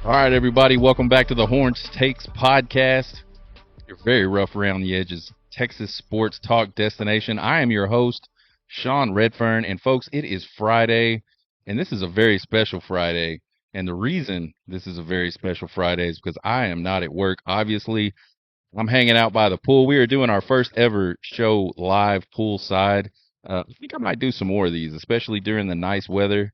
All right, everybody, welcome back to the Horns Takes podcast. Your very rough around the edges Texas sports talk destination. I am your host, Sean Redfern, and folks, it is Friday, and this is a very special Friday. And the reason this is a very special Friday is because I am not at work. Obviously, I'm hanging out by the pool. We are doing our first ever show live poolside. I think I might do some more of these, especially during the nice weather.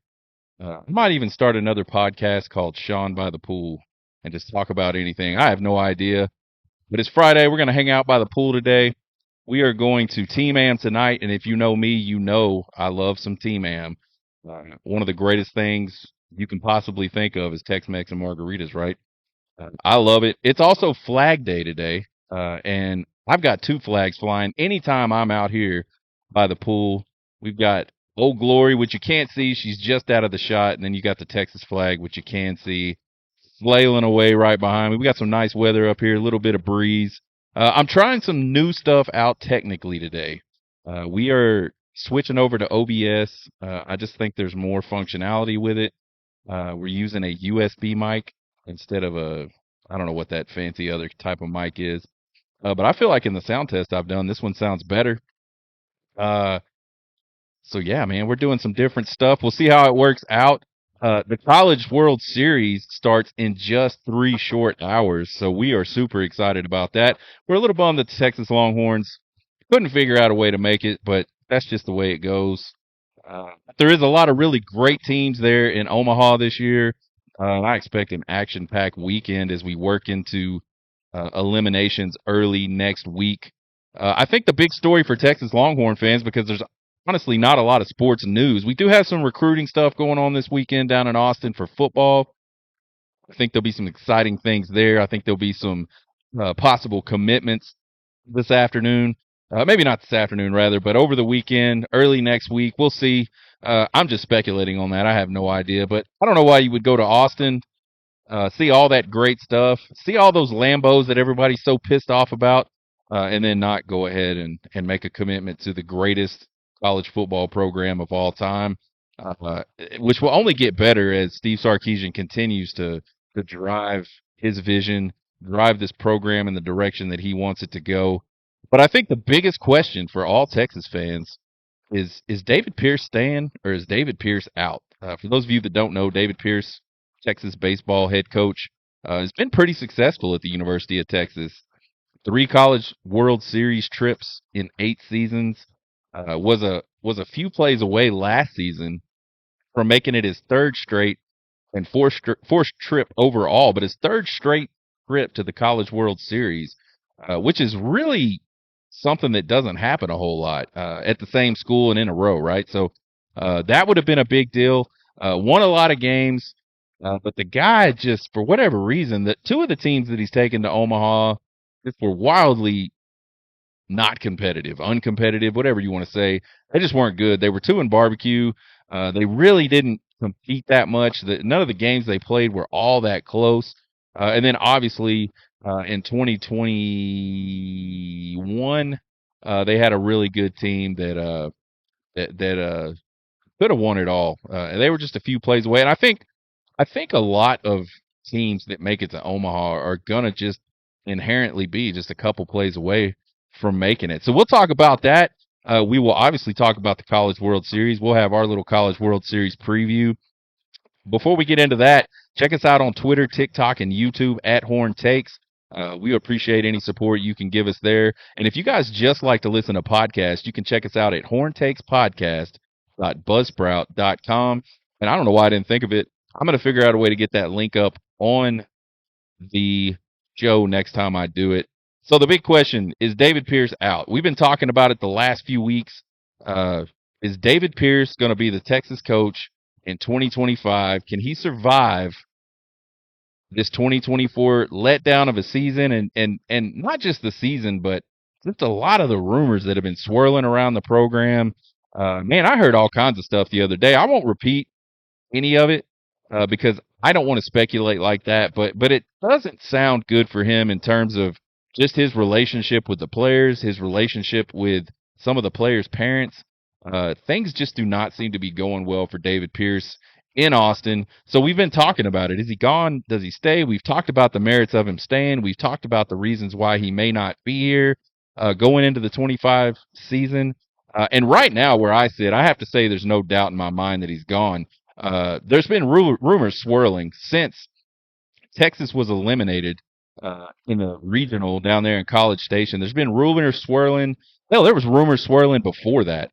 I might even start another podcast called Sean by the Pool and just talk about anything. I have no idea. But it's Friday. We're going to hang out by the pool today. We are going to Team Am tonight. And if you know me, you know I love some Team Am. One of the greatest things you can possibly think of is Tex-Mex and margaritas, right? I love it. It's also Flag Day today. And I've got two flags flying anytime I'm out here by the pool. We've got Old Glory, which you can't see. She's just out of the shot. And then you got the Texas flag, which you can see, flailing away right behind me. We got some nice weather up here, a little bit of breeze. I'm trying some new stuff out technically today. We are switching over to OBS. I just think there's more functionality with it. We're using a USB mic instead of I don't know what that fancy other type of mic is. But I feel like in the sound test I've done, this one sounds better. So yeah, man, we're doing some different stuff. We'll see how it works out. The College World Series starts in just 3 short hours, so we are super excited about that. We're a little bummed that the Texas Longhorns couldn't figure out a way to make it, but that's just the way it goes. There is a lot of really great teams there in Omaha this year. I expect an action-packed weekend as we work into eliminations early next week. I think the big story for Texas Longhorn fans, because there's honestly not a lot of sports news. We do have some recruiting stuff going on this weekend down in Austin for football. I think there'll be some exciting things there. I think there'll be some possible commitments this afternoon. Maybe not this afternoon, rather, but over the weekend, early next week. We'll see. I'm just speculating on that. I have no idea, but I don't know why you would go to Austin, see all that great stuff, see all those Lambos that everybody's so pissed off about, and then not go ahead and make a commitment to the greatest college football program of all time, which will only get better as Steve Sarkisian continues to drive his vision, drive this program in the direction that he wants it to go. But I think the biggest question for all Texas fans is David Pierce staying or is David Pierce out? For those of you that don't know, David Pierce, Texas baseball head coach, has been pretty successful at the University of Texas. 3 College World Series trips in 8 seasons. Was a few plays away last season from making it his 3rd straight and fourth trip overall, but his 3rd straight trip to the College World Series, which is really something that doesn't happen a whole lot at the same school and in a row, right? So that would have been a big deal. Won a lot of games, but the guy just, for whatever reason, that 2 of the teams that he's taken to Omaha just were wildly not competitive, uncompetitive, whatever you want to say. They just weren't good. They were 2 in barbecue. They really didn't compete that much. None of the games they played were all that close. And then obviously in 2021, they had a really good team that could have won it all. And they were just a few plays away. And I think a lot of teams that make it to Omaha are gonna just inherently be just a couple plays away from making it. So we'll talk about that. We will obviously talk about the College World Series. We'll have our little College World Series preview. Before we get into that, check us out on Twitter, TikTok, and YouTube at Horn Takes. We appreciate any support you can give us there. And if you guys just like to listen to podcasts, you can check us out at horntakespodcast.buzzsprout.com. And I don't know why I didn't think of it. I'm going to figure out a way to get that link up on the show next time I do it. So the big question is David Pierce out? We've been talking about it the last few weeks. Is David Pierce going to be the Texas coach in 2025? Can he survive this 2024 letdown of a season? And not just the season, but just a lot of the rumors that have been swirling around the program. Man, I heard all kinds of stuff the other day. I won't repeat any of it because I don't want to speculate like that. But it doesn't sound good for him in terms of just his relationship with the players, his relationship with some of the players' parents. Things just do not seem to be going well for David Pierce in Austin. So we've been talking about it. Is he gone? Does he stay? We've talked about the merits of him staying. We've talked about the reasons why he may not be here going into the 25 season. And right now, where I sit, I have to say there's no doubt in my mind that he's gone. There's been rumors swirling since Texas was eliminated in the regional down there in College Station. There's been rumors swirling. Hell, there was rumors swirling before that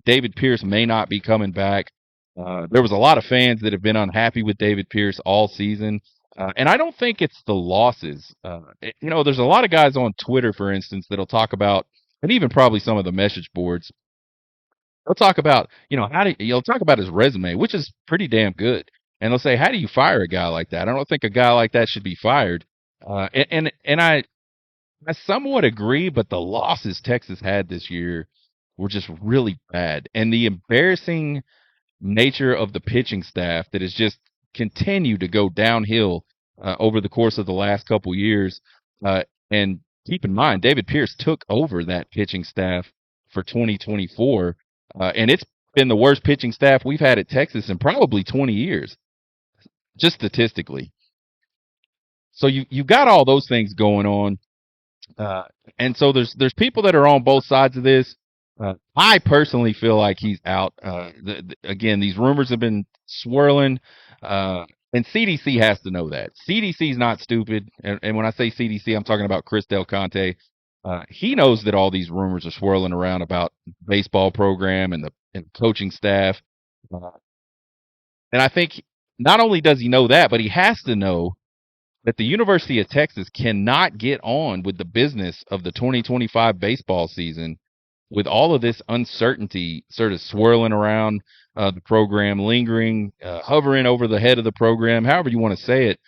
David Pierce may not be coming back. There was a lot of fans that have been unhappy with David Pierce all season. And I don't think it's the losses. There's a lot of guys on Twitter, for instance, that'll talk about, and even probably some of the message boards, they'll talk about, you'll talk about his resume, which is pretty damn good. And they'll say, how do you fire a guy like that? I don't think a guy like that should be fired. And I somewhat agree, but the losses Texas had this year were just really bad. And the embarrassing nature of the pitching staff that has just continued to go downhill over the course of the last couple years. And keep in mind, David Pierce took over that pitching staff for 2024, and it's been the worst pitching staff we've had at Texas in probably 20 years, just statistically. So you got all those things going on. Uh, and so there's people that are on both sides of this. I personally feel like he's out. Again, these rumors have been swirling, and CDC has to know that. CDC is not stupid, and when I say CDC, I'm talking about Chris Del Conte. He knows that all these rumors are swirling around about baseball program and coaching staff, uh, and I think not only does he know that, but he has to know that the University of Texas cannot get on with the business of the 2025 baseball season with all of this uncertainty sort of swirling around the program, lingering, hovering over the head of the program, however you want to say it.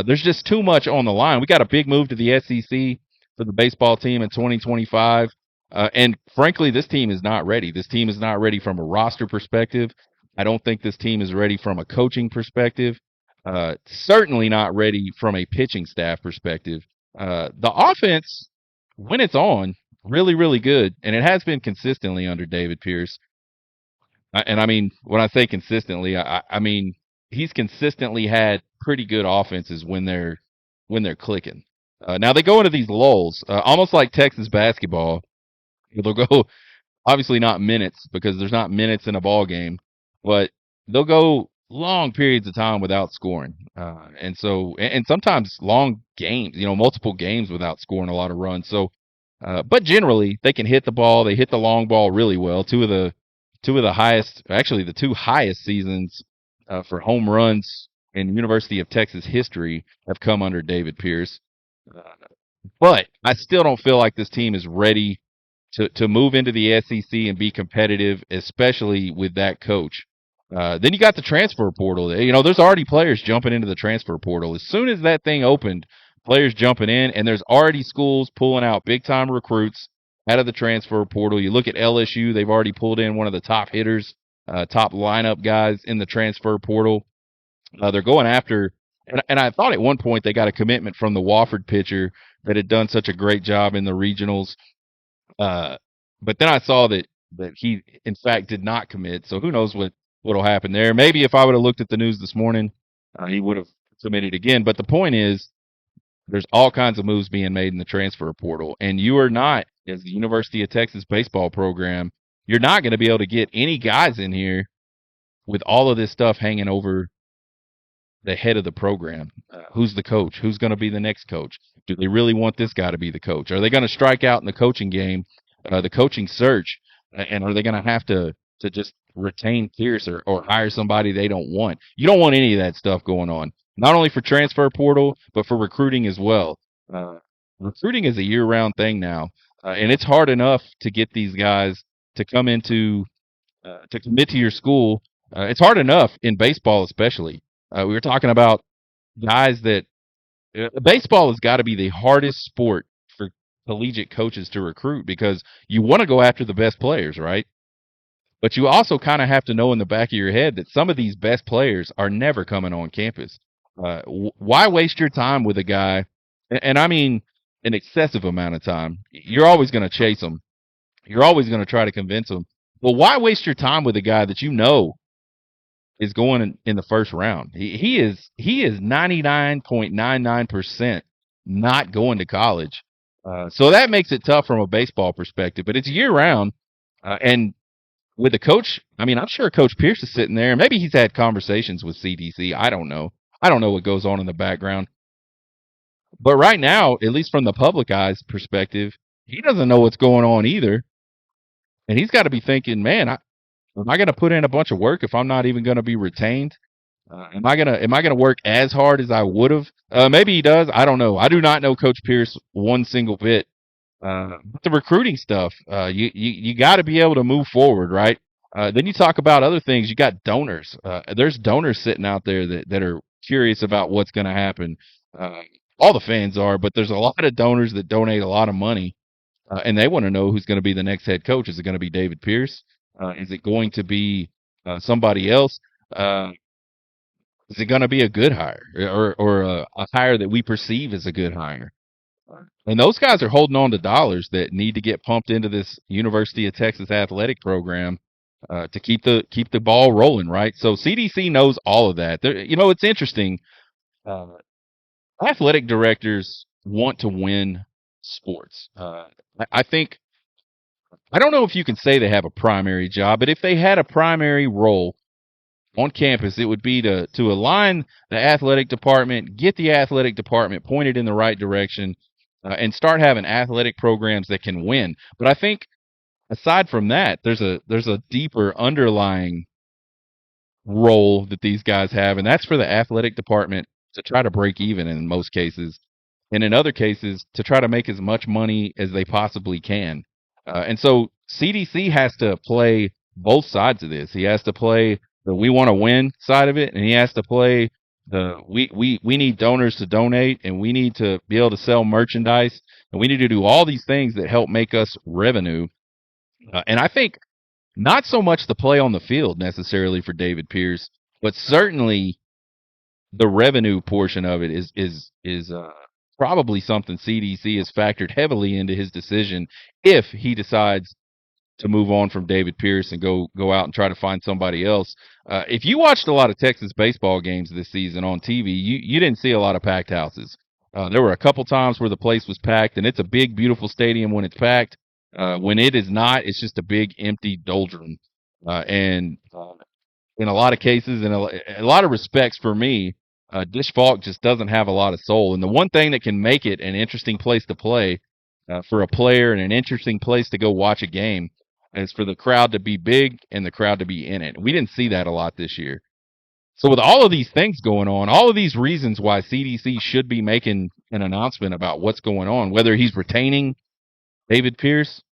There's just too much on the line. We got a big move to the SEC for the baseball team in 2025. And frankly, this team is not ready. This team is not ready from a roster perspective. I don't think this team is ready from a coaching perspective. Certainly not ready from a pitching staff perspective. The offense, when it's on, really, really good, and it has been consistently under David Pierce. And I mean, when I say consistently, I mean he's consistently had pretty good offenses when they're clicking. Now they go into these lulls, almost like Texas basketball. They'll go obviously not minutes because there's not minutes in a ball game, but they'll go long periods of time without scoring, and sometimes long games, multiple games without scoring a lot of runs. So, but generally they can hit the ball. They hit the long ball really well. Two of the highest, actually the two highest seasons for home runs in University of Texas history have come under David Pierce. Uh, but I still don't feel like this team is ready to move into the SEC and be competitive, especially with that coach. Then you got the transfer portal. There's already players jumping into the transfer portal. As soon as that thing opened, players jumping in, and there's already schools pulling out big time recruits out of the transfer portal. You look at LSU; they've already pulled in one of the top hitters, top lineup guys in the transfer portal. They're going after, and I thought at one point they got a commitment from the Wofford pitcher that had done such a great job in the regionals. Uh, but then I saw that he, in fact, did not commit. So who knows what'll happen there? Maybe if I would have looked at the news this morning, he would have committed again. But the point is, there's all kinds of moves being made in the transfer portal, and you are not, as the University of Texas baseball program, you're not going to be able to get any guys in here with all of this stuff hanging over the head of the program. Who's the coach? Who's going to be the next coach? Do they really want this guy to be the coach? Are they going to strike out in the coaching game, the coaching search, and are they going to have to just retain Pierce or hire somebody they don't want? You don't want any of that stuff going on. Not only for transfer portal, but for recruiting as well. Uh, Recruiting is a year-round thing now, and it's hard enough to get these guys to come into to commit to your school. It's hard enough in baseball, especially. We were talking about guys that baseball has got to be the hardest sport for collegiate coaches to recruit because you want to go after the best players, right? But you also kind of have to know in the back of your head that some of these best players are never coming on campus. Why waste your time with a guy? And I mean an excessive amount of time. You're always going to chase them. You're always going to try to convince them. Well, why waste your time with a guy that you know is going in the first round. He is 99.99% not going to college. So that makes it tough from a baseball perspective, but it's year round. And with the coach, I mean, I'm sure Coach Pierce is sitting there. Maybe he's had conversations with CDC. I don't know. I don't know what goes on in the background. But right now, at least from the public eye's perspective, he doesn't know what's going on either. And he's got to be thinking, man, am I going to put in a bunch of work if I'm not even going to be retained? Am I gonna work as hard as I would have? Maybe he does. I don't know. I do not know Coach Pierce one single bit. But the recruiting stuff, you got to be able to move forward, right? Then you talk about other things. You got donors. There's donors sitting out there that are curious about what's going to happen. Uh, all the fans are, but there's a lot of donors that donate a lot of money, and they want to know who's going to be the next head coach. Is it going to be David Pierce? Is it going to be somebody else? Uh, is it going to be a good hire or a hire that we perceive as a good hire? And those guys are holding on to dollars that need to get pumped into this University of Texas athletic program to keep the ball rolling, right? So CDC knows all of that. It's interesting. Uh, Athletic directors want to win sports. I think I don't know if you can say they have a primary job, but if they had a primary role on campus, it would be to align the athletic department, get the athletic department pointed in the right direction, and start having athletic programs that can win. But I think aside from that, there's a deeper underlying role that these guys have, and that's for the athletic department to try to break even in most cases, and in other cases to try to make as much money as they possibly can. And so CDC has to play both sides of this. He has to play the we want to win side of it, and he has to play the we need donors to donate, and we need to be able to sell merchandise, and we need to do all these things that help make us revenue. And I think not so much the play on the field necessarily for David Pierce, but certainly the revenue portion of it is probably something CDC has factored heavily into his decision if he decides to move on from David Pierce and go out and try to find somebody else. If you watched a lot of Texas baseball games this season on TV, you didn't see a lot of packed houses. There were a couple times where the place was packed, and it's a big, beautiful stadium when it's packed. When it is not, it's just a big, empty doldrum. And in a lot of cases, in a lot of respects for me, Dish Falk just doesn't have a lot of soul. And the one thing that can make it an interesting place to play for a player and an interesting place to go watch a game is for the crowd to be big and the crowd to be in it. We didn't see that a lot this year. So with all of these things going on, all of these reasons why CDC should be making an announcement about what's going on, whether he's retaining David Pierce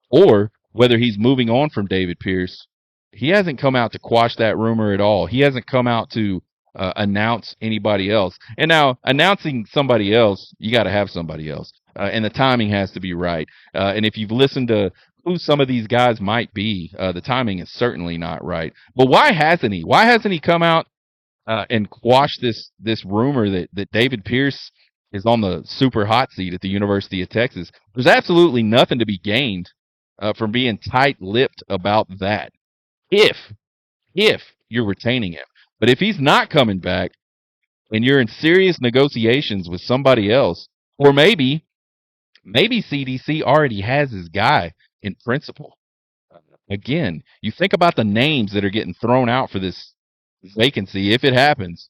or whether he's moving on from David Pierce, he hasn't come out to quash that rumor at all. He hasn't come out to announce anybody else. And now, announcing somebody else, you got to have somebody else, and the timing has to be right. And if you've listened to who some of these guys might be, the timing is certainly not right. But why hasn't he? Why hasn't he come out and quash this rumor that David Pierce is on the super hot seat at the University of Texas? There's absolutely nothing to be gained from being tight-lipped about that. If you're retaining him, but if he's not coming back and you're in serious negotiations with somebody else, or maybe CDC already has his guy in principle. Again, you think about the names that are getting thrown out for this vacancy. If it happens,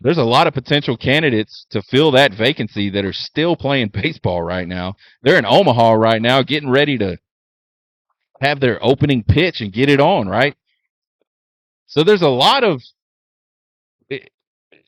there's a lot of potential candidates to fill that vacancy that are still playing baseball right now. They're in Omaha right now getting ready to have their opening pitch and get it on, right? So there's a lot of it,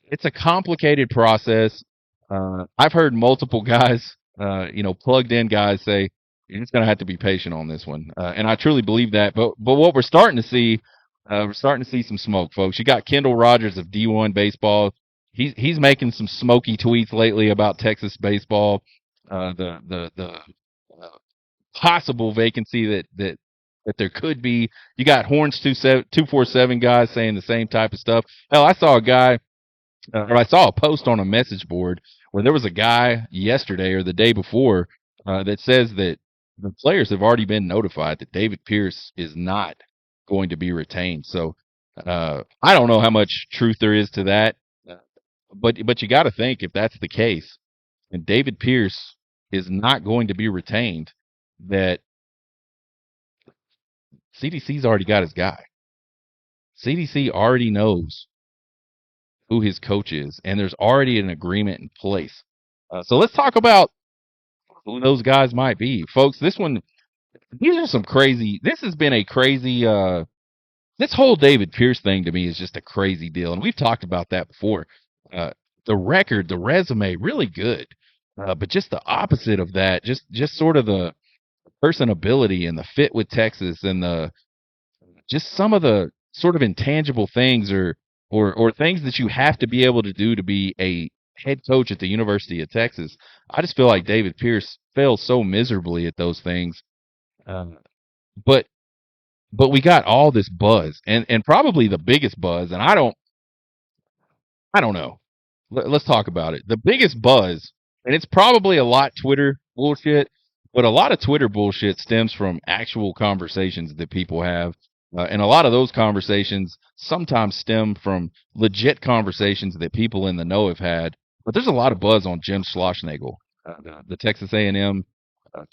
it's a complicated process. I've heard multiple guys, plugged in guys say you're just going to have to be patient on this one, and I truly believe that. But what we're starting to see some smoke, folks. You got Kendall Rogers of D1 baseball. He's making some smoky tweets lately about Texas baseball, the possible vacancy that there could be. You got Horns 247 guys saying the same type of stuff. Hell, I saw a guy, or I saw a post on a message board where there was a guy yesterday or the day before that says that the players have already been notified that David Pierce is not going to be retained. So I don't know how much truth there is to that, uh, but you got to think if that's the case, and David Pierce is not going to be retained, that CDC's already got his guy. CDC already knows who his coach is, and there's already an agreement in place. So let's talk about who those guys might be, folks. These are some crazy. This has been a crazy. This whole David Pierce thing to me is just a crazy deal, and we've talked about that before. Uh, the record, the resume, really good, but just the opposite of that. Just sort of the personability and the fit with Texas, and the just some of the sort of intangible things, or things that you have to be able to do to be a head coach at the University of Texas. I just feel like David Pierce fails so miserably at those things. Uh, but we got all this buzz, and probably the biggest buzz, and I don't know. Let's talk about it. The biggest buzz, and it's probably a lot Twitter bullshit, but a lot of Twitter bullshit stems from actual conversations that people have. And a lot of those conversations sometimes stem from legit conversations that people in the know have had. But there's a lot of buzz on Jim Schlossnagle, the Texas A&M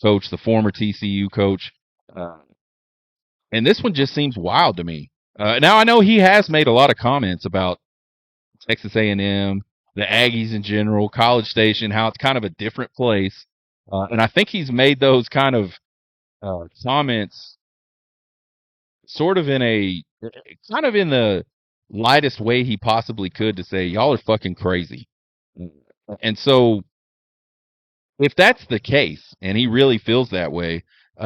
coach, the former TCU coach. Uh, and this one just seems wild to me. Now I know he has made a lot of comments about Texas A&M, the Aggies in general, College Station, how it's kind of a different place. And I think he's made those kind of comments sort of in a kind of in the lightest way he possibly could, to say y'all are fucking crazy. And so if that's the case and he really feels that way,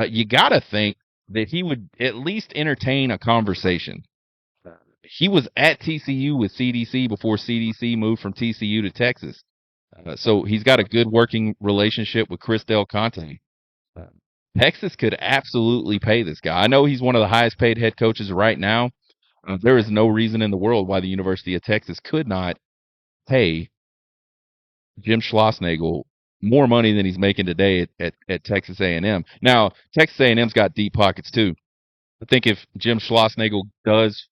you got to think that he would at least entertain a conversation. He was at TCU with CDC before CDC moved from TCU to Texas. So he's got a good working relationship with Chris Del Conte. Uh, Texas could absolutely pay this guy. I know he's one of the highest paid head coaches right now. There is no reason in the world why the University of Texas could not pay Jim Schlossnagle more money than he's making today at Texas A&M. Now, Texas A&M's got deep pockets too. I think if Jim Schlossnagle does,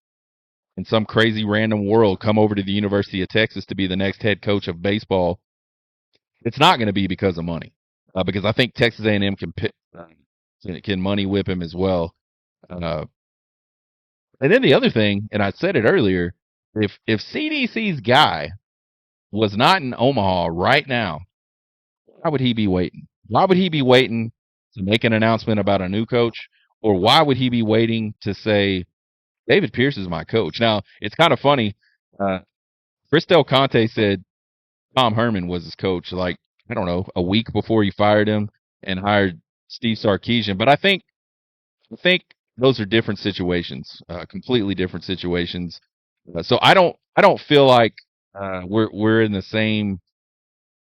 in some crazy random world, come over to the University of Texas to be the next head coach of baseball, it's not going to be because of money, because I think Texas A&M can money whip him as well. Uh, and then the other thing, and I said it earlier, if CDC's guy was not in Omaha right now, why would he be waiting? Why would he be waiting to make an announcement about a new coach, or why would he be waiting to say David Pierce is my coach? Now it's kind of funny. Uh, Chris Del Conte said Tom Herman was his coach, like, I don't know, a week before he fired him and hired Steve Sarkisian. But I think those are different situations, completely different situations. So I don't feel like we're in the same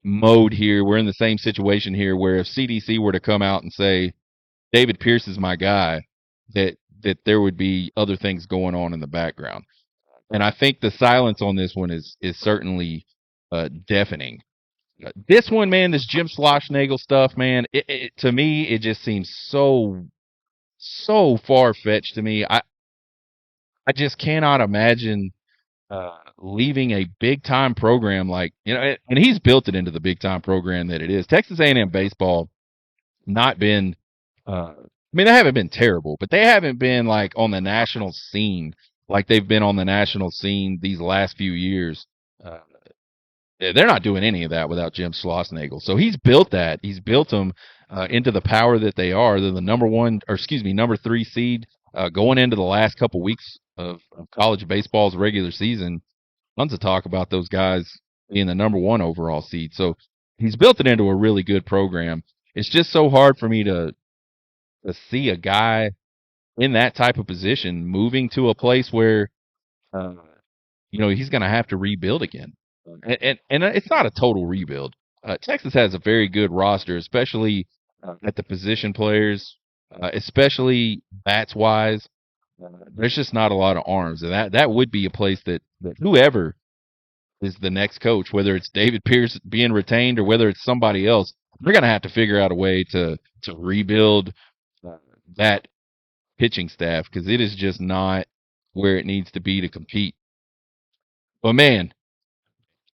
mode here. We're in the same situation here where if CDC were to come out and say David Pierce is my guy, that there would be other things going on in the background. And I think the silence on this one is certainly deafening. This one, man, this Jim Schlossnagle stuff, man, to me, it just seems so far fetched to me. I just cannot imagine leaving a big time program like, and he's built it into the big time program that it is. Texas A&M baseball not been, I mean, they haven't been terrible, but they haven't been like on the national scene like they've been on the national scene these last few years. Uh, they're not doing any of that without Jim Schlossnagle. So he's built that. He's built them into the power that they are. They're the number 3 seed going into the last couple weeks of college baseball's regular season. Tons of talk about those guys being the number 1 overall seed. So he's built it into a really good program. It's just so hard for me to see a guy in that type of position moving to a place where uh, he's going to have to rebuild again. And it's not a total rebuild. Texas has a very good roster, especially at the position players, especially bats wise. There's just not a lot of arms, and that would be a place that whoever is the next coach, whether it's David Pierce being retained or whether it's somebody else, they're going to have to figure out a way to rebuild that pitching staff, because it is just not where it needs to be to compete. But man,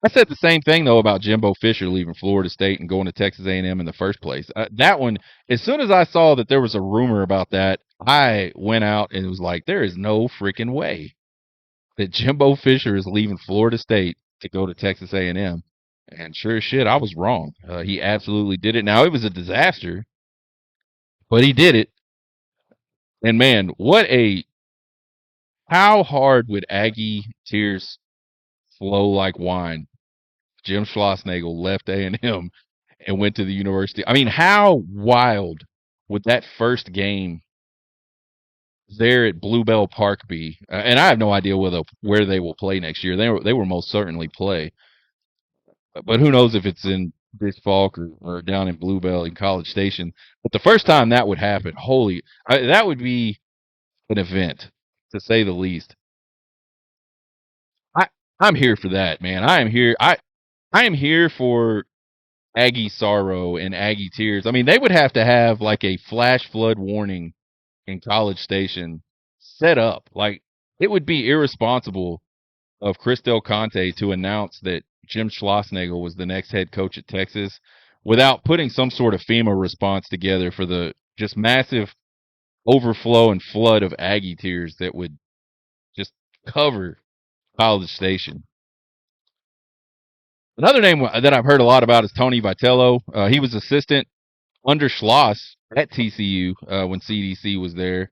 I said the same thing though about Jimbo Fisher leaving Florida State and going to Texas A&M in the first place. That one, as soon as I saw that there was a rumor about that, I went out and was like, there is no freaking way that Jimbo Fisher is leaving Florida State to go to Texas A&M. And sure as shit, I was wrong. He absolutely did it. Now it was a disaster, but he did it. And man, how hard would Aggie tears flow like wine? Jim Schlossnagle left A&M and went to the university. I mean, how wild would that first game there at Bluebell Park be? And I have no idea where they will play next year. They will most certainly play, but who knows if it's in Dick Falk or down in Bluebell in College Station. But the first time that would happen, that would be an event to say the least. I I'm here for that, man. I am here. I am here for Aggie sorrow and Aggie tears. I mean, they would have to have like a flash flood warning in College Station set up. Like it would be irresponsible of Chris Del Conte to announce that Jim Schlossnagle was the next head coach at Texas without putting some sort of FEMA response together for the just massive overflow and flood of Aggie tears that would just cover College Station. Another name that I've heard a lot about is Tony Vitello. He was assistant under Schloss at TCU when CDC was there.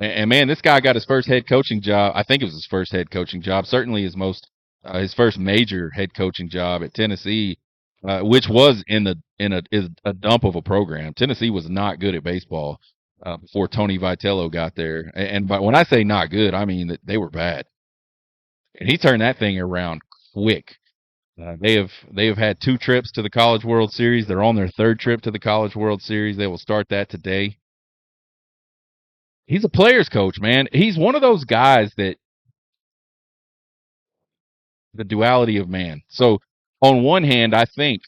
And man, this guy got his first head coaching job. I think it was his first head coaching job. Certainly his first major head coaching job at Tennessee, which was is a dump of a program. Tennessee was not good at baseball before Tony Vitello got there. And but when I say not good, I mean that they were bad. And he turned that thing around quick. They have had 2 trips to the College World Series. They're on their 3rd trip to the College World Series. They will start that today. He's a player's coach, man. He's one of those guys that the duality of man. So on one hand, I think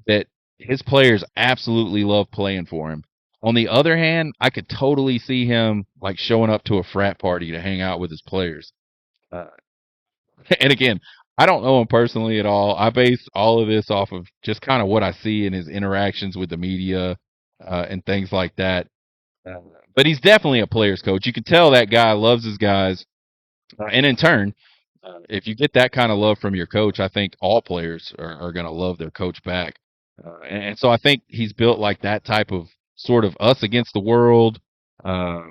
that his players absolutely love playing for him. On the other hand, I could totally see him like showing up to a frat party to hang out with his players. Uh, and again, I don't know him personally at all. I base all of this off of just kind of what I see in his interactions with the media and things like that. Uh, but he's definitely a player's coach. You can tell that guy loves his guys. And in turn, if you get that kind of love from your coach, I think all players are going to love their coach back. And so I think he's built like that type of sort of us against the world.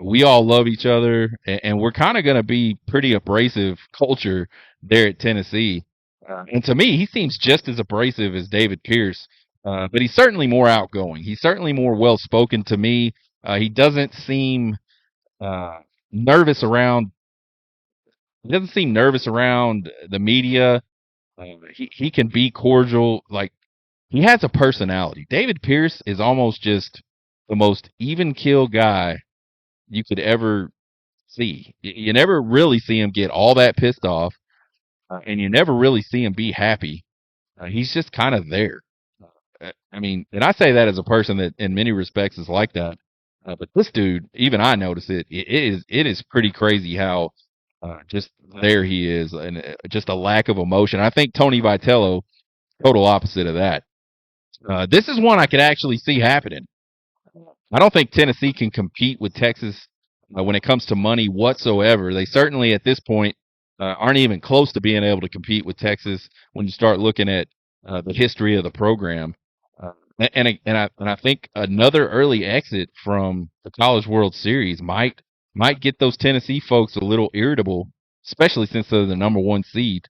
We all love each other, and we're kind of going to be pretty abrasive culture there at Tennessee. And to me, he seems just as abrasive as David Pierce, but he's certainly more outgoing. He's certainly more well spoken to me. He doesn't seem uh, nervous around. He doesn't seem nervous around the media. He can be cordial. Like he has a personality. David Pierce is almost just the most even keel guy you could ever see. You never really see him get all that pissed off, and you never really see him be happy. He's just kind of there. I mean, and I say that as a person that, in many respects, is like that. But this dude, even I notice it. It is pretty crazy how just there he is, and just a lack of emotion. I think Tony Vitello, total opposite of that. This is one I could actually see happening. I don't think Tennessee can compete with Texas when it comes to money whatsoever. They certainly, at this point, aren't even close to being able to compete with Texas when you start looking at the history of the program. And I think another early exit from the College World Series might get those Tennessee folks a little irritable, especially since they're the number 1 seed,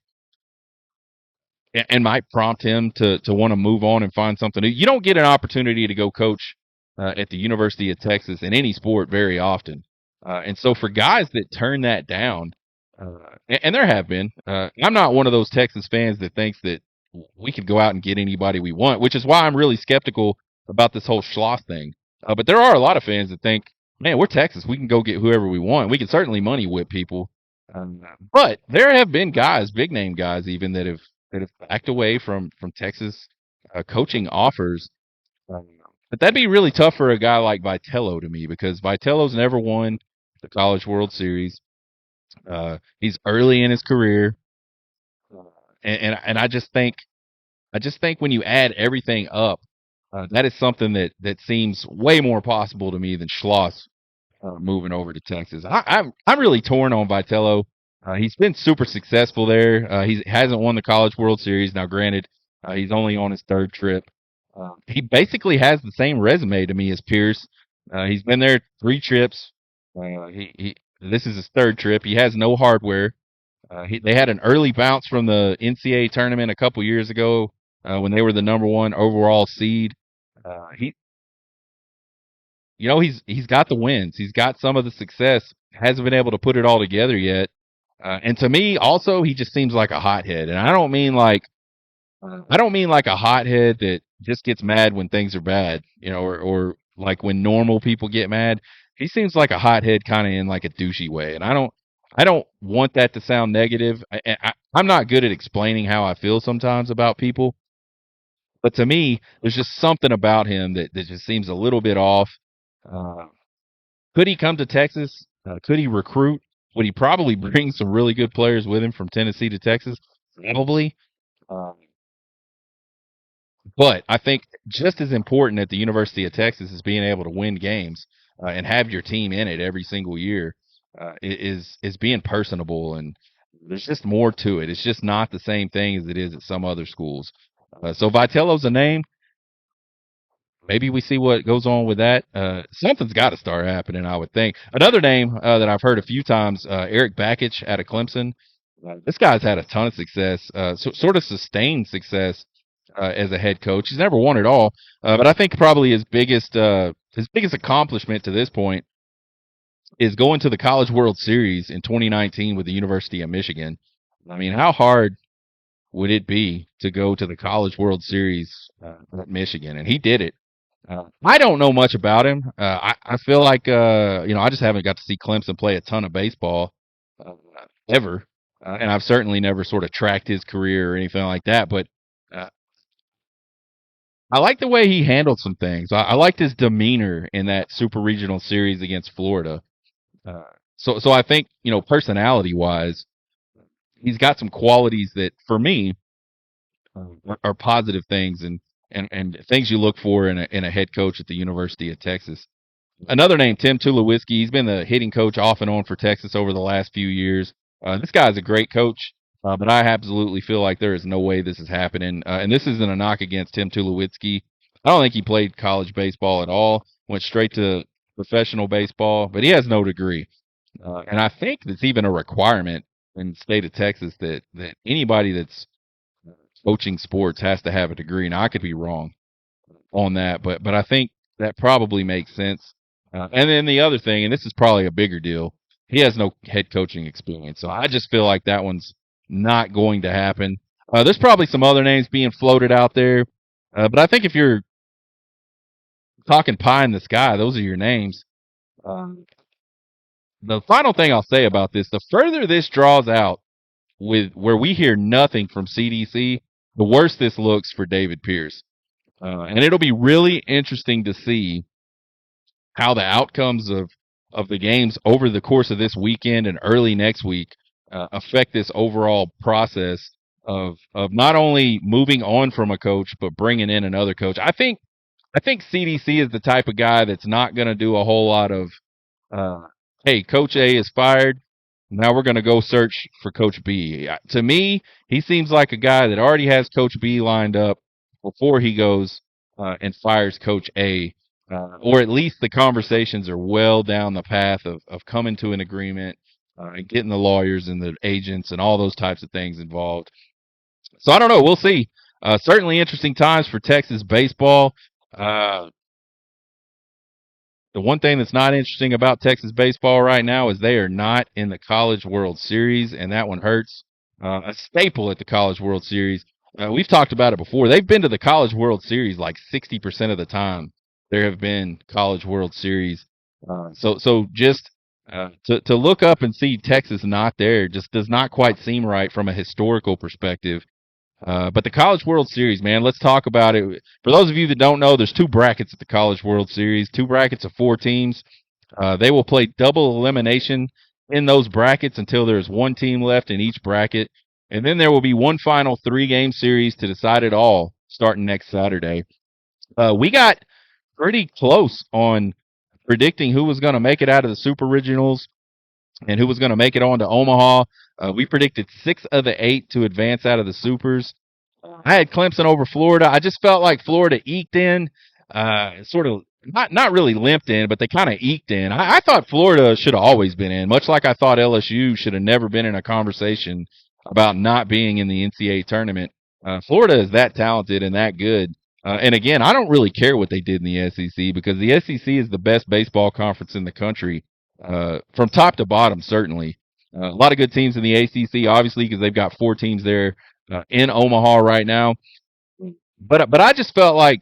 and might prompt him to want to move on and find something new. You don't get an opportunity to go coach at the University of Texas in any sport very often, and so for guys that turn that down, and there have been, I'm not one of those Texas fans that thinks that we could go out and get anybody we want, which is why I'm really skeptical about this whole Schloss thing. But there are a lot of fans that think, man, we're Texas. We can go get whoever we want. We can certainly money whip people. But there have been guys, big name guys, even that have backed away from Texas coaching offers. Um, but that'd be really tough for a guy like Vitello to me because Vitello's never won the College World Series. He's early in his career, and I just think when you add everything up, that is something that seems way more possible to me than Schloss moving over to Texas. I'm really torn on Vitello. He's been super successful there. He hasn't won the College World Series. Now, granted, he's only on his third trip. He basically has the same resume to me as Pierce. He's been there 3 trips. He this is his third trip. He has no hardware. They had an early bounce from the NCAA tournament a couple years ago when they were the number one overall seed. He he's got the wins. He's got some of the success. Hasn't been able to put it all together yet. And to me, also, he just seems like a hothead. And I don't mean like a hothead that just gets mad when things are bad, or like when normal people get mad. He seems like a hothead, kind of in like a douchey way, and I don't want that to sound negative. I'm not good at explaining how I feel sometimes about people, but to me, there's just something about him that just seems a little bit off. Uh, could he come to Texas? Could he recruit? Would he probably bring some really good players with him from Tennessee to Texas? Probably. Um, but I think just as important at the University of Texas is being able to win games and have your team in it every single year is being personable, and there's just more to it. It's just not the same thing as it is at some other schools. So Vitello's a name. Maybe we see what goes on with that. Something's got to start happening, I would think. Another name that I've heard a few times, Eric Bakich out of Clemson. This guy's had a ton of success, sort of sustained success as a head coach. He's never won it all, but I think probably his biggest accomplishment to this point is going to the College World Series in 2019 with the University of Michigan. I mean, how hard would it be to go to the College World Series at Michigan? And he did it. I don't know much about him. I feel like I just haven't got to see Clemson play a ton of baseball uh, ever, and I've certainly never sort of tracked his career or anything like that. But uh, I like the way he handled some things. I liked his demeanor in that Super Regional Series against Florida. Uh, so I think personality wise, he's got some qualities that for me are positive things and things you look for in a head coach at the University of Texas. Another name, Tim Tulowitzki. He's been the hitting coach off and on for Texas over the last few years. This guy's a great coach, but I absolutely feel like there is no way this is happening. And this isn't a knock against Tim Tulowitzki. I don't think he played college baseball at all. Went straight to professional baseball, but he has no degree. And I think that's even a requirement in the state of Texas that anybody that's coaching sports has to have a degree. Now I could be wrong on that, but I think that probably makes sense. And then the other thing, and this is probably a bigger deal, he has no head coaching experience, so I just feel like that one's not going to happen. There's probably some other names being floated out there, but I think if you're talking pie in the sky, those are your names. Um, the final thing I'll say about this, the further this draws out with where we hear nothing from CDC, the worse this looks for David Pierce. And it'll be really interesting to see how the outcomes of the games over the course of this weekend and early next week affect this overall process of not only moving on from a coach but bringing in another coach. I think CDC is the type of guy that's not going to do a whole lot of uh, hey, Coach A is fired. Now we're going to go search for Coach B. To me, he seems like a guy that already has Coach B lined up before he goes and fires Coach A. Or at least the conversations are well down the path of coming to an agreement and getting the lawyers and the agents and all those types of things involved. So I don't know. We'll see. Certainly interesting times for Texas baseball. Uh, the one thing that's not interesting about Texas baseball right now is they are not in the College World Series, and that one hurts. A staple at the College World Series. We've talked about it before. They've been to the College World Series like 60% of the time. There have been College World Series. So just to look up and see Texas not there just does not quite seem right from a historical perspective. But the College World Series, man, let's talk about it. For those of you that don't know, there's two brackets at the College World Series, two brackets of 4 teams. They will play double elimination in those brackets until there's one team left in each bracket. And then there will be one final 3-game series to decide it all starting next Saturday. We got pretty close on predicting who was going to make it out of the Super Regionals and who was going to make it on to Omaha. We predicted 6 of the 8 to advance out of the Supers. I had Clemson over Florida. I just felt like Florida eked in, sort of not really limped in, but they kind of eked in. I thought Florida should have always been in, much like I thought LSU should have never been in a conversation about not being in the NCAA tournament. Florida is that talented and that good. And again, I don't really care what they did in the SEC because the SEC is the best baseball conference in the country, from top to bottom, certainly. A lot of good teams in the ACC, obviously, because they've got 4 teams there in Omaha right now. But I just felt like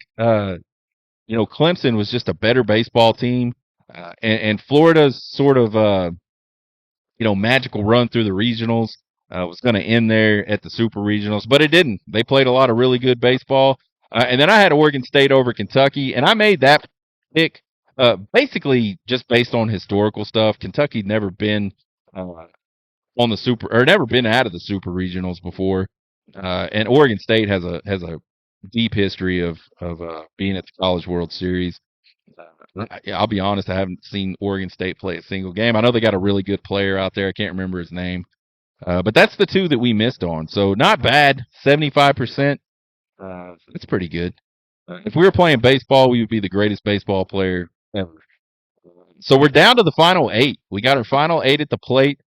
Clemson was just a better baseball team, and Florida's sort of magical run through the regionals was going to end there at the Super Regionals, but it didn't. They played a lot of really good baseball, and then I had Oregon State over Kentucky, and I made that pick basically just based on historical stuff. Kentucky'd never been on the super or never been out of the Super Regionals before, and Oregon State has a deep history of being at the College World Series. I'll be honest, I haven't seen Oregon State play a single game. I know they got a really good player out there. I can't remember his name, but that's the two that we missed on. So not bad, 75%. That's pretty good. If we were playing baseball, we would be the greatest baseball player ever. So we're down to the final 8. We got our final 8 at the plate.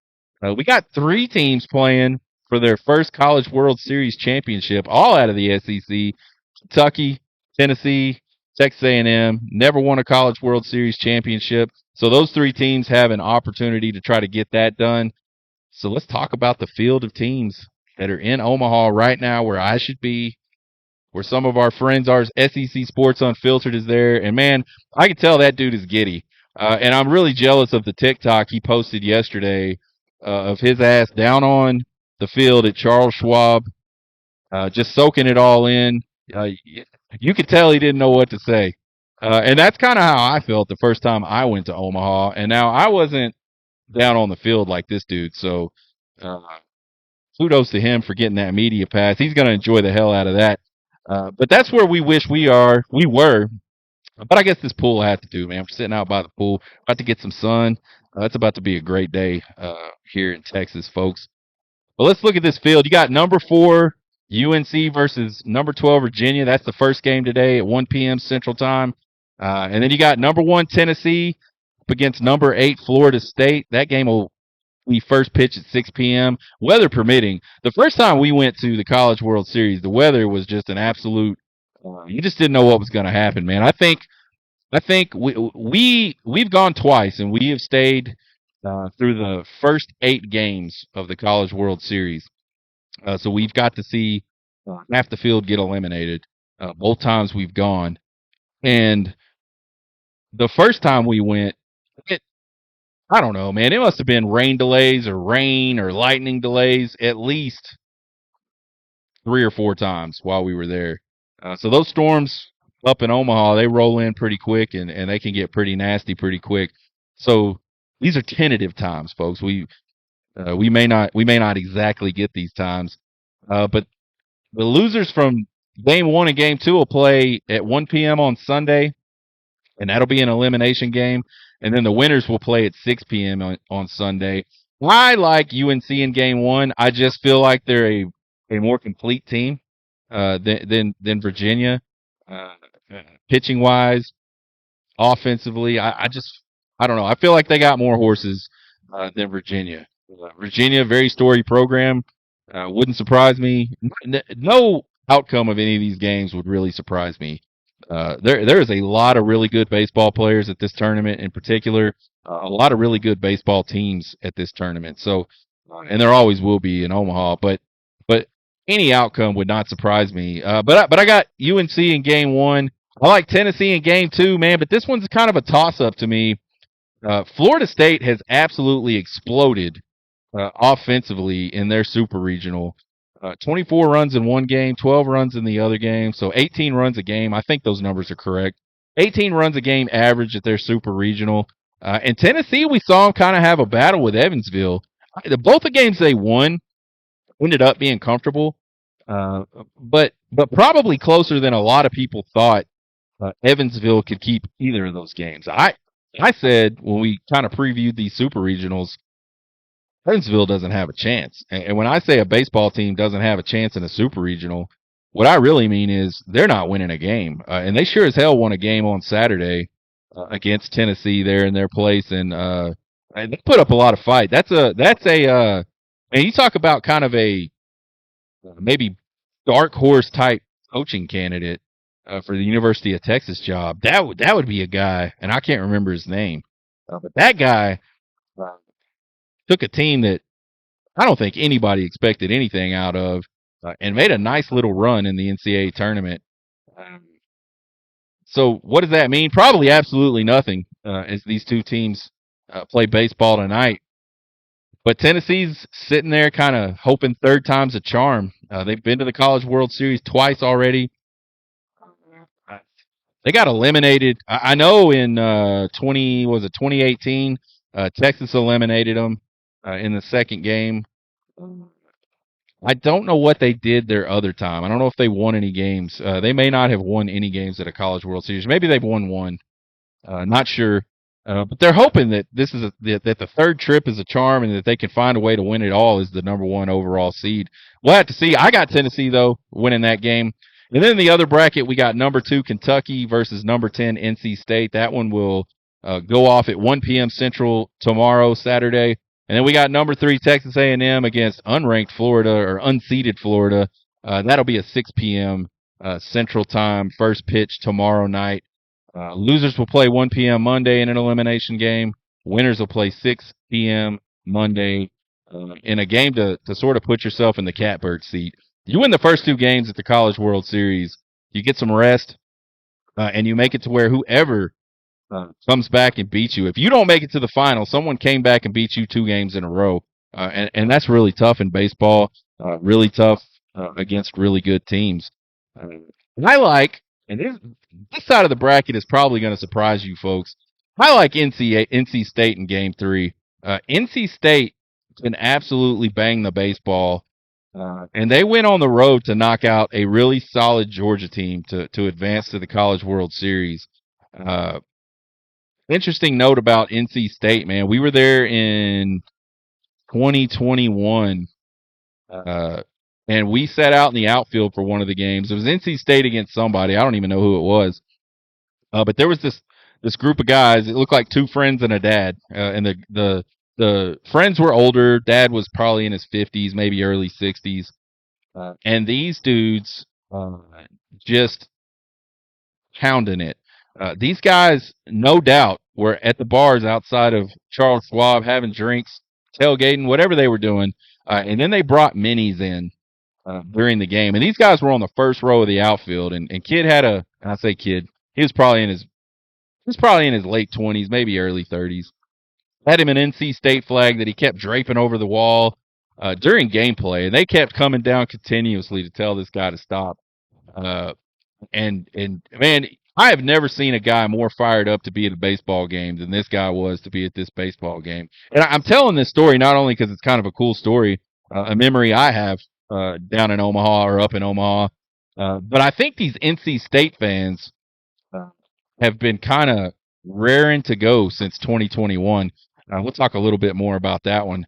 We got 3 teams playing for their first College World Series championship, all out of the SEC. Kentucky, Tennessee, Texas A&M never won a College World Series championship. So those 3 teams have an opportunity to try to get that done. So let's talk about the field of teams that are in Omaha right now, where I should be, where some of our friends are. SEC Sports Unfiltered is there. And, man, I can tell that dude is giddy. And I'm really jealous of the TikTok he posted yesterday of his ass down on the field at Charles Schwab, just soaking it all in. You could tell he didn't know what to say. And that's kind of how I felt the first time I went to Omaha. And now I wasn't down on the field like this dude. So kudos to him for getting that media pass. He's going to enjoy the hell out of that. But that's where we wish we were. But I guess this pool has to do, man. We're sitting out by the pool, about to get some sun. It's about to be a great day here in Texas, folks. But let's look at this field. You got number 4 UNC versus number 12 Virginia. That's the first game today at 1 p.m. Central Time. And then you got number 1 Tennessee up against number 8 Florida State. That game will be first pitch at 6 p.m. Weather permitting. The first time we went to the College World Series, the weather was just an absolute. You just didn't know what was going to happen, man. I think we've gone twice, and we have stayed through the first 8 games of the College World Series. So we've got to see half the field get eliminated both times we've gone. And the first time we went, I don't know, man. It must have been rain delays or rain or lightning delays at least 3 or 4 times while we were there. So those storms up in Omaha, they roll in pretty quick, and they can get pretty nasty pretty quick. So these are tentative times, folks. We may not exactly get these times, but the losers from game 1 and game 2 will play at 1 p.m. on Sunday, and that'll be an elimination game. And then the winners will play at 6 p.m. on Sunday. I like UNC in game 1. I just feel like they're a more complete team than Virginia, pitching wise, offensively. I don't know. I feel like they got more horses than Virginia. Virginia, very storied program. Wouldn't surprise me. No outcome of any of these games would really surprise me. There is a lot of really good baseball players at this tournament in particular. A lot of really good baseball teams at this tournament. So, and there always will be in Omaha. But any outcome would not surprise me. But I got UNC in game 1. I like Tennessee in game 2, man. But this one's kind of a toss-up to me. Florida State has absolutely exploded offensively in their super regional. 24 runs in one game, 12 runs in the other game, so 18 runs a game. I think those numbers are correct. 18 runs a game average at their super regional. And Tennessee, we saw them kind of have a battle with Evansville. Both the games they won ended up being comfortable, uh, but probably closer than a lot of people thought. Evansville could keep either of those games. I said when we kind of previewed these super regionals, Evansville doesn't have a chance. And when I say a baseball team doesn't have a chance in a super regional, what I really mean is they're not winning a game. And they sure as hell won a game on Saturday against Tennessee there in their place, and they put up a lot of fight. And you talk about kind of a maybe dark horse type coaching candidate for the University of Texas job. That would be a guy, and I can't remember his name, but that guy uh, took a team that I don't think anybody expected anything out of, and made a nice little run in the NCAA tournament. Um, so what does that mean? Probably absolutely nothing, as these two teams play baseball tonight. But Tennessee's sitting there kind of hoping third time's a charm. They've been to the College World Series twice already. They got eliminated. I know in 2018, Texas eliminated them in the second game. I don't know what they did their other time. I don't know if they won any games. They may not have won any games at a College World Series. Maybe they've won one. Not sure. But they're hoping that that the third trip is a charm and that they can find a way to win it all as the number one overall seed. We'll have to see. I got Tennessee, though, winning that game. And then in the other bracket, we got number 2 Kentucky versus number 10 NC State. That one will go off at 1 p.m. Central tomorrow, Saturday. And then we got number 3 Texas A&M against unranked Florida or unseeded Florida. That'll be a 6 p.m. Central Time first pitch tomorrow night. Losers will play 1 p.m. Monday in an elimination game. Winners will play 6 p.m. Monday in a game to sort of put yourself in the catbird seat. You win the first 2 games at the College World Series, you get some rest, and you make it to where whoever comes back and beats you. If you don't make it to the final, someone came back and beat you 2 games in a row, and that's really tough in baseball. Really tough against really good teams. I like, and this side of the bracket is probably going to surprise you folks. I like NC State in Game 3. NC State can absolutely bang the baseball, and they went on the road to knock out a really solid Georgia team to advance to the College World Series. Uh, Interesting note about NC State, man. We were there in 2021. And we sat out in the outfield for one of the games. It was NC State against somebody. I don't even know who it was. But there was this group of guys. It looked like 2 friends and a dad. And the friends were older. Dad was probably in his 50s, maybe early 60s. And these dudes just pounding it. These guys, no doubt, were at the bars outside of Charles Schwab having drinks, tailgating, whatever they were doing. And then they brought minis in during the game. And these guys were on the first row of the outfield. And Kid had and I say kid, he was probably in his late 20s, maybe early 30s. Had him an NC State flag that he kept draping over the wall during gameplay. And they kept coming down continuously to tell this guy to stop. And man, I have never seen a guy more fired up to be at a baseball game than this guy was to be at this baseball game. And I'm telling this story not only because it's kind of a cool story, a memory I have down in Omaha or up in Omaha, but I think these NC State fans have been kind of raring to go since 2021. We'll talk a little bit more about that one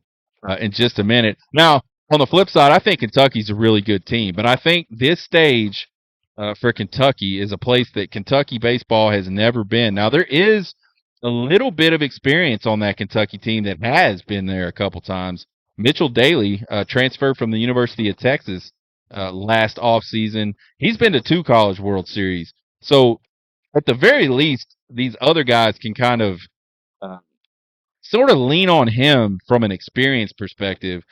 in just a minute. Now, on the flip side, I think Kentucky's a really good team, but I think this stage for Kentucky is a place that Kentucky baseball has never been. Now, there is a little bit of experience on that Kentucky team that has been there a couple times. Mitchell Daly transferred from the University of Texas last offseason. He's been to 2 College World Series. So, at the very least, these other guys can kind of uh, sort of lean on him from an experience perspective.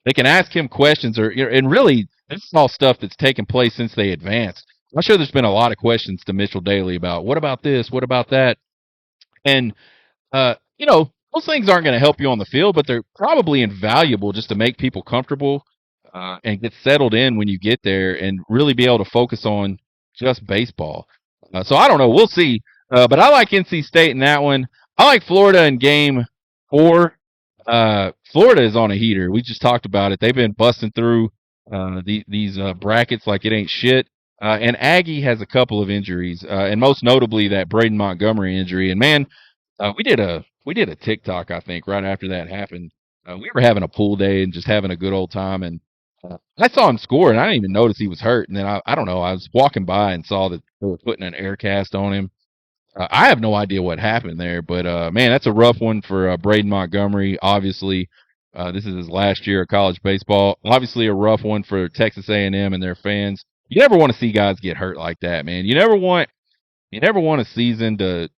They can ask him questions, and really, this is all stuff that's taken place since they advanced. I'm sure there's been a lot of questions to Mitchell Daly about what about this, what about that, and those things aren't going to help you on the field, but they're probably invaluable just to make people comfortable and get settled in when you get there, and really be able to focus on just baseball. So I don't know, we'll see. But I like NC State in that one. I like Florida in game 4. Florida is on a heater. We just talked about it. They've been busting through these brackets like it ain't shit. And Aggie has a couple of injuries, and most notably that Braden Montgomery injury. And man, we did a TikTok, I think, right after that happened. We were having a pool day and just having a good old time, and I saw him score, and I didn't even notice he was hurt. And then I don't know, I was walking by and saw that they were putting an air cast on him. I have no idea what happened there, but man, that's a rough one for Braden Montgomery. Obviously, this is his last year of college baseball. Obviously, a rough one for Texas A&M and M and their fans. You never want to see guys get hurt like that, man. You never want a season to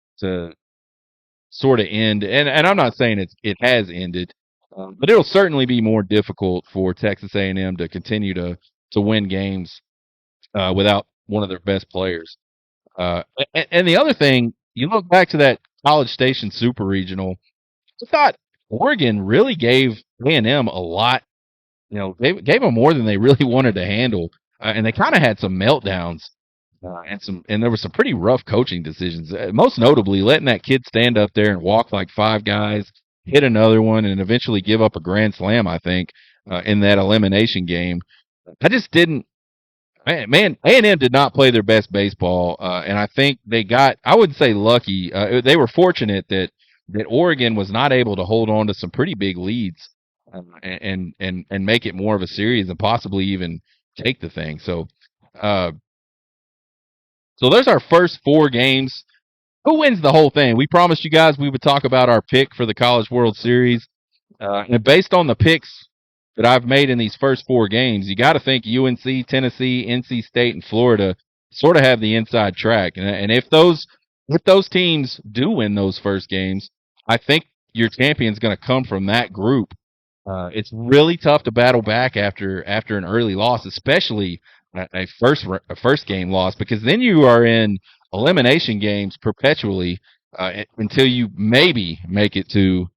sort of end. And I'm not saying it has ended, but it'll certainly be more difficult for Texas A&M to continue to win games without one of their best players. And the other thing, you look back to that College Station Super Regional. I thought Oregon really gave A&M a lot. They gave them more than they really wanted to handle, and they kind of had some meltdowns, and there were some pretty rough coaching decisions. Most notably, letting that kid stand up there and walk like five guys, hit another one, and eventually give up a grand slam. I think in that elimination game. I just didn't. Man, A&M did not play their best baseball, and I think they got, I wouldn't say lucky. They were fortunate that Oregon was not able to hold on to some pretty big leads, and make it more of a series and possibly even take the thing. Uh, so there's our first 4 games. Who wins the whole thing? We promised you guys we would talk about our pick for the College World Series. And based on the picks that I've made in these first 4 games, you got to think UNC, Tennessee, NC State, and Florida sort of have the inside track. And if those teams do win those first games, I think your champion's going to come from that group. It's really tough to battle back after an early loss, especially a first game loss, because then you are in elimination games perpetually until you maybe make it to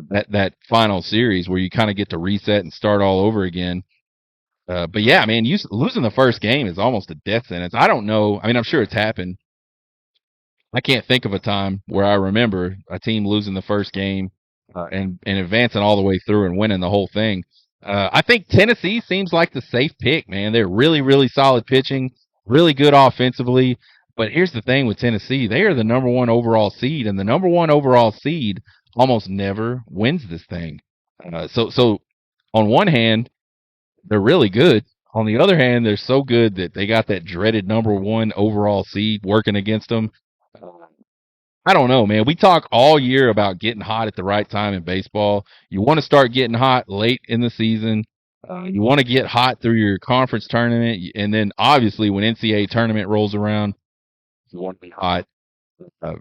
that final series where you kind of get to reset and start all over again. But yeah, man, losing the first game is almost a death sentence. I don't know. I mean, I'm sure it's happened. I can't think of a time where I remember a team losing the first game and advancing all the way through and winning the whole thing. I think Tennessee seems like the safe pick, man. They're really, really solid pitching, really good offensively. But here's the thing with Tennessee. They are the number 1 overall seed, and the number 1 overall seed almost never wins this thing. So on one hand, they're really good. On the other hand, they're so good that they got that dreaded number 1 overall seed working against them. I don't know, man. We talk all year about getting hot at the right time in baseball. You want to start getting hot late in the season. You want to get hot through your conference tournament, and then obviously when NCAA tournament rolls around, you want to be hot. Uh,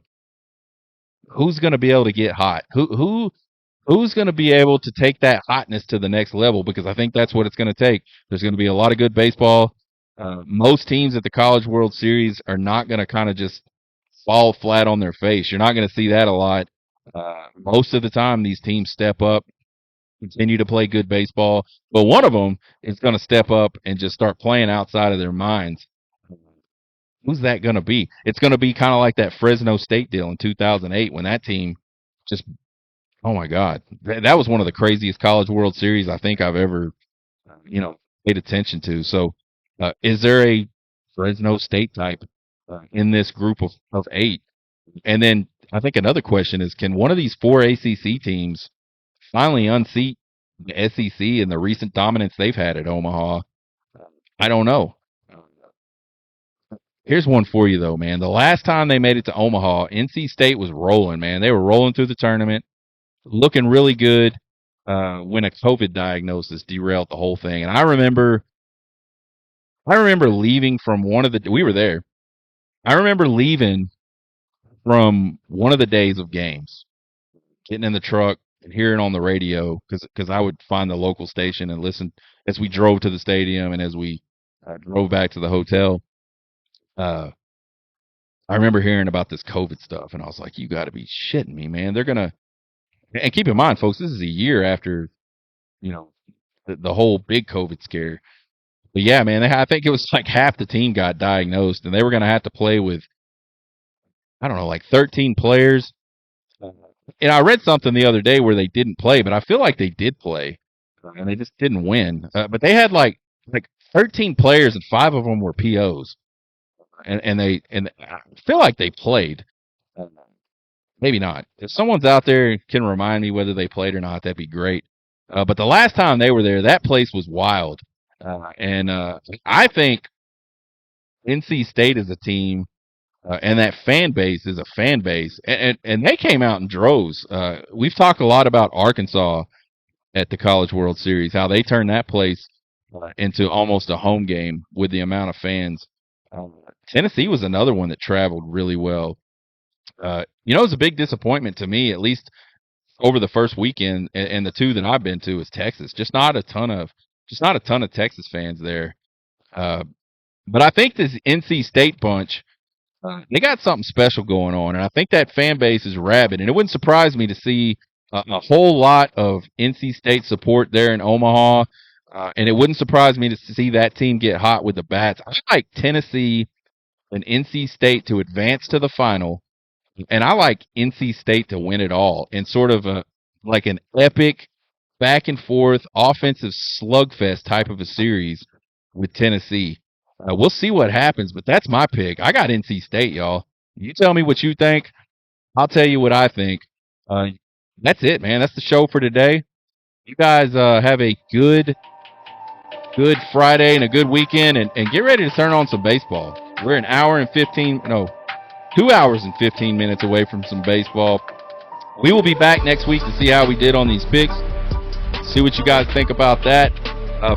who's going to be able to get hot? Who's going to be able to take that hotness to the next level? Because I think that's what it's going to take. There's going to be a lot of good baseball. Most teams at the College World Series are not going to kind of just fall flat on their face. You're not going to see that a lot. Most of the time, these teams step up, continue to play good baseball, but one of them is going to step up and just start playing outside of their minds. Who's that going to be? It's going to be kind of like that Fresno State deal in 2008 when that team just, oh my God, that was one of the craziest College World Series I think I've ever, paid attention to. So, is there a Fresno State type in this group of 8? And then I think another question is, can one of these 4 ACC teams finally unseat the SEC in the recent dominance they've had at Omaha? I don't know. Here's one for you, though, man. The last time they made it to Omaha, NC State was rolling, man. They were rolling through the tournament, looking really good when a COVID diagnosis derailed the whole thing. And I remember leaving from we were there. I remember leaving from one of the days of games, getting in the truck and hearing on the radio, because I would find the local station and listen as we drove to the stadium and as we drove back to the hotel. Uh, I remember hearing about this COVID stuff, and I was like, "You got to be shitting me, man! They're gonna." And keep in mind, folks, this is a year after you know the whole big COVID scare. But yeah, man, I think it was like half the team got diagnosed, and they were gonna have to play with, I don't know, like 13 players. And I read something the other day where they didn't play, but I feel like they did play, and they just didn't win. But they had like 13 players, and 5 of them were POs, and I feel like they played. Uh, Maybe not. If someone's out there and can remind me whether they played or not, that'd be great. But the last time they were there, that place was wild, and I think NC State is a team. And that fan base is a fan base, and they came out in droves. We've talked a lot about Arkansas at the College World Series, how they turned that place into almost a home game with the amount of fans. Tennessee was another one that traveled really well. It was a big disappointment to me, at least over the first weekend, and the two that I've been to is Texas. Just not a ton of Texas fans there. Uh, but I think this NC State bunch. They got something special going on, and I think that fan base is rabid. And it wouldn't surprise me to see a whole lot of NC State support there in Omaha, and it wouldn't surprise me to see that team get hot with the bats. I like Tennessee and NC State to advance to the final, and I like NC State to win it all in sort of like an epic back and forth offensive slugfest type of a series with Tennessee. We'll see what happens, but that's my pick. I got NC State, y'all. You tell me what you think. I'll tell you what I think. Uh, that's it, man. That's the show for today. You guys have a good Friday and a good weekend, and get ready to turn on some baseball. We're an hour and 15, no, 2 hours and 15 minutes away from some baseball. We will be back next week to see how we did on these picks. See what you guys think about that.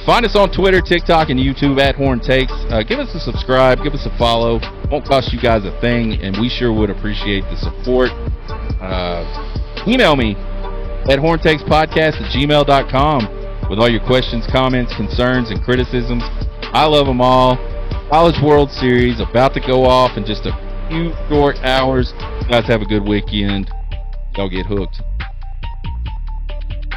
Find us on Twitter, TikTok, and YouTube at Horn Takes. Give us a subscribe. Give us a follow. Won't cost you guys a thing, and we sure would appreciate the support. Email me at horntakespodcast@gmail.com with all your questions, comments, concerns, and criticisms. I love them all. College World Series about to go off in just a few short hours. You guys have a good weekend. Y'all get hooked.